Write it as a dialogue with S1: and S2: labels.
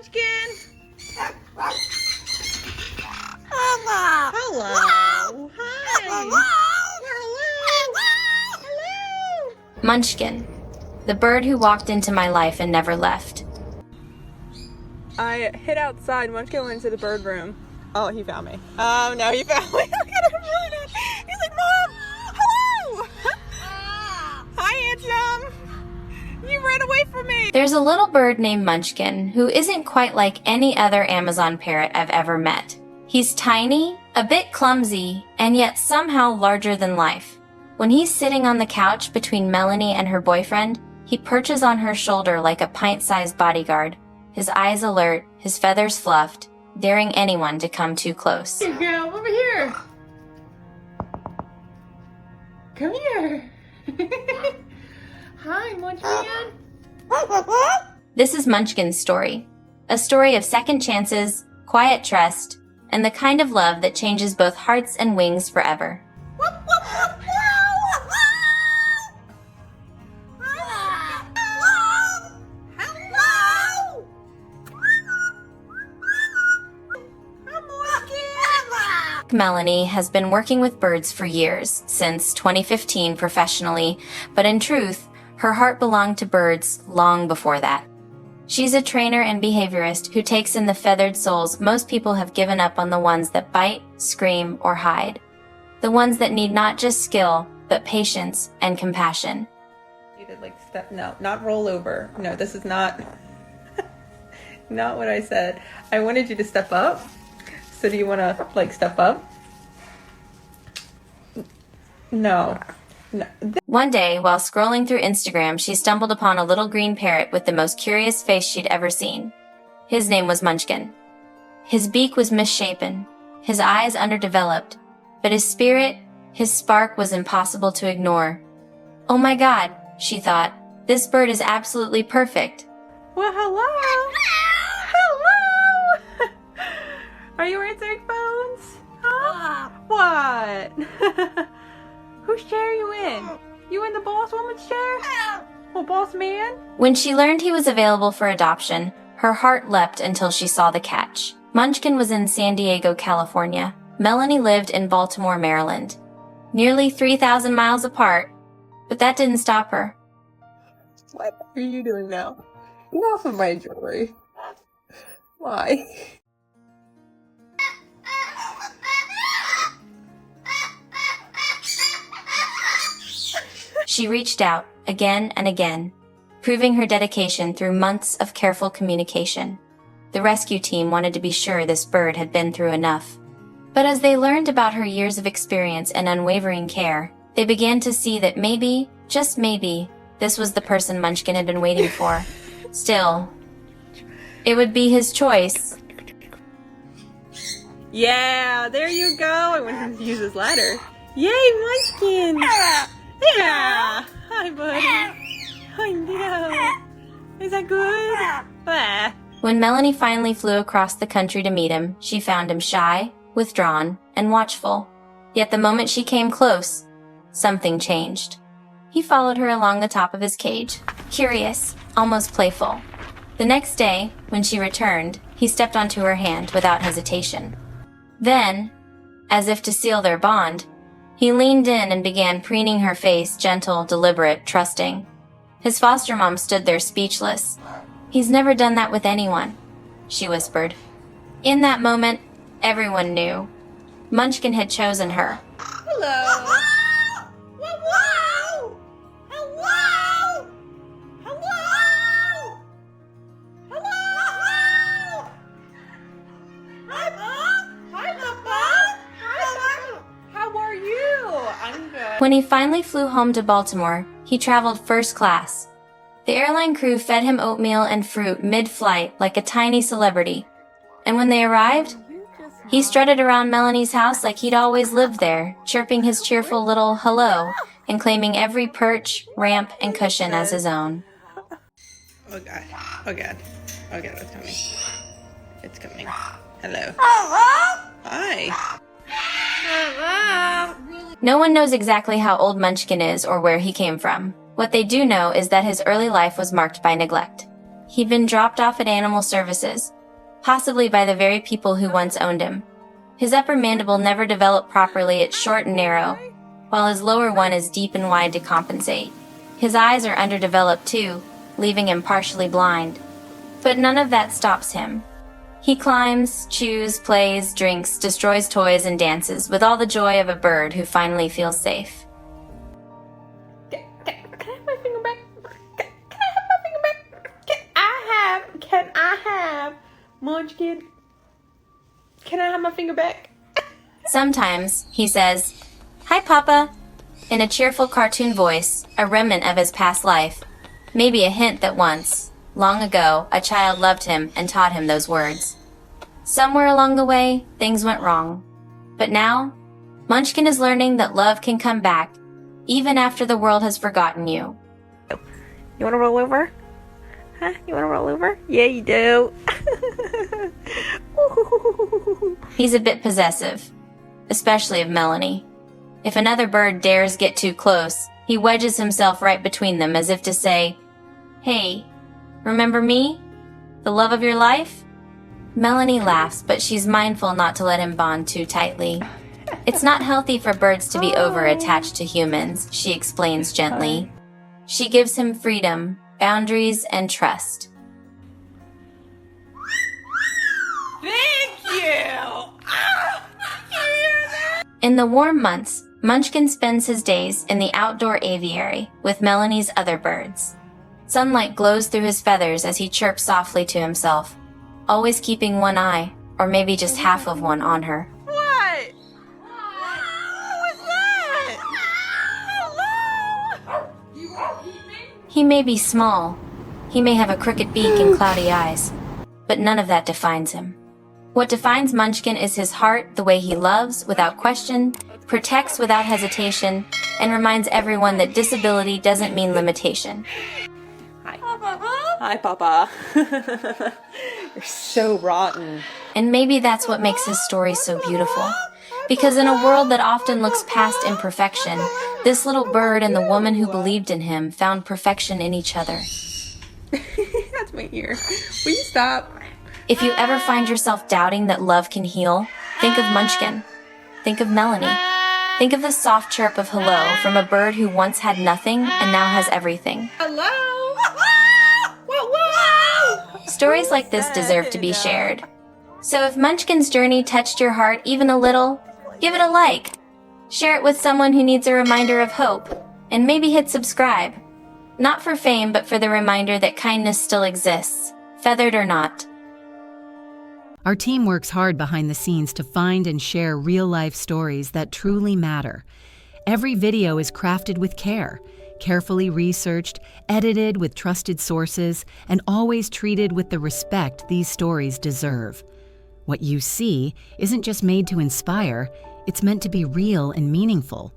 S1: Munchkin! Hello! Hello! Hi! Hello!
S2: Munchkin, the bird who walked into my life and never left.
S1: I hid outside. Munchkin went into the bird room. Oh, he found me. Oh, no, he found me. Look at him running. He's like, Mom! Hello! Hi, handsome! You ran away from me!
S2: There's a little bird named Munchkin who isn't quite like any other Amazon parrot I've ever met. He's tiny, a bit clumsy, and yet somehow larger than life. When he's sitting on the couch between Melanie and her boyfriend, he perches on her shoulder like a pint-sized bodyguard, his eyes alert, his feathers fluffed, daring anyone to come too close.
S1: Here you go, over here! Come here! Hi, Munchkin!
S2: This is Munchkin's story. A story of second chances, quiet trust, and the kind of love that changes both hearts and wings forever. Melanie has been working with birds for years, since 2015 professionally, but in truth, her heart belonged to birds long before that. She's a trainer and behaviorist who takes in the feathered souls most people have given up on, the ones that bite, scream, or hide. The ones that need not just skill, but patience and compassion.
S1: You did no, not roll over. No, this is not, not what I said. I wanted you to step up. So do you want to, step up? No.
S2: One day, while scrolling through Instagram, she stumbled upon a little green parrot with the most curious face she'd ever seen. His name was Munchkin. His beak was misshapen, his eyes underdeveloped, but his spirit, his spark was impossible to ignore. Oh my God, she thought, this bird is absolutely perfect.
S1: Well, hello! Hello! Are you answering phones? Huh? What? Whose chair are you in? You in the boss woman's chair? Well, boss man?
S2: When she learned he was available for adoption, her heart leapt until she saw the catch. Munchkin was in San Diego, California. Melanie lived in Baltimore, Maryland. Nearly 3,000 miles apart, but that didn't stop her.
S1: What are you doing now? Get off of my jewelry. Why?
S2: She reached out again and again, proving her dedication through months of careful communication. The rescue team wanted to be sure this bird had been through enough. But as they learned about her years of experience and unwavering care, they began to see that maybe, just maybe, this was the person Munchkin had been waiting for. Still, it would be his choice.
S1: Yeah, there you go. I want him to use his ladder. Yay, Munchkin! Yeah! Hi, buddy. I know. Is that good? Ah.
S2: When Melanie finally flew across the country to meet him, she found him shy, withdrawn, and watchful. Yet the moment she came close, something changed. He followed her along the top of his cage, curious, almost playful. The next day, when she returned, he stepped onto her hand without hesitation. Then, as if to seal their bond, he leaned in and began preening her face, gentle, deliberate, trusting. His foster mom stood there speechless. "He's never done that with anyone," she whispered. In that moment, everyone knew. Munchkin had chosen her.
S1: Hello. Hello. Hello. Hello. Hello. Hi, Mom. Hi, Papa. Hi, Mom. How are you? I'm good.
S2: When he finally flew home to Baltimore, he traveled first class. The airline crew fed him oatmeal and fruit mid-flight like a tiny celebrity. And when they arrived, he strutted around Melanie's house like he'd always lived there, chirping his cheerful little hello and claiming every perch, ramp, and cushion as his own.
S1: Oh God. Oh God. Oh God, it's coming. It's coming. Hello. Hi.
S2: No one knows exactly how old Munchkin is or where he came from. What they do know is that his early life was marked by neglect. He'd been dropped off at animal services, possibly by the very people who once owned him. His upper mandible never developed properly, it's short and narrow, while his lower one is deep and wide to compensate. His eyes are underdeveloped too, leaving him partially blind. But none of that stops him. He climbs, chews, plays, drinks, destroys toys, and dances with all the joy of a bird who finally feels safe.
S1: Can I have my finger back? Can I have my finger back? Can I have Munchkin? Can I have my finger back?
S2: Sometimes he says, "Hi, Papa," in a cheerful cartoon voice, a remnant of his past life. Maybe a hint that once, long ago, a child loved him and taught him those words. Somewhere along the way, things went wrong. But now, Munchkin is learning that love can come back, even after the world has forgotten you.
S1: You wanna roll over? Huh? You wanna roll over? Yeah, you do.
S2: He's a bit possessive, especially of Melanie. If another bird dares get too close, he wedges himself right between them as if to say, "Hey, remember me? The love of your life?" Melanie laughs, but she's mindful not to let him bond too tightly. It's not healthy for birds to be over-attached to humans, she explains gently. She gives him freedom, boundaries, and trust.
S1: Thank you!
S2: In the warm months, Munchkin spends his days in the outdoor aviary with Melanie's other birds. Sunlight glows through his feathers as he chirps softly to himself, always keeping one eye, or maybe just half of one, on her.
S1: What? What was that? Hello? You won't eat me?
S2: He may be small, he may have a crooked beak and cloudy eyes, but none of that defines him. What defines Munchkin is his heart, the way he loves without question, protects without hesitation, and reminds everyone that disability doesn't mean limitation.
S1: Hi. Hi, Papa. You're so rotten.
S2: And maybe that's what makes his story so beautiful. Because in a world that often looks past imperfection, this little bird and the woman who believed in him found perfection in each other.
S1: That's my ear. Will you stop?
S2: If you ever find yourself doubting that love can heal, think of Munchkin. Think of Melanie. Think of the soft chirp of hello from a bird who once had nothing and now has everything.
S1: Hello? Whoa, whoa!
S2: Stories like this deserve to be shared. So if Munchkin's journey touched your heart even a little, give it a like. Share it with someone who needs a reminder of hope, and maybe hit subscribe. Not for fame, but for the reminder that kindness still exists, feathered or not.
S3: Our team works hard behind the scenes to find and share real-life stories that truly matter. Every video is crafted with care, carefully researched, edited with trusted sources, and always treated with the respect these stories deserve. What you see isn't just made to inspire, it's meant to be real and meaningful.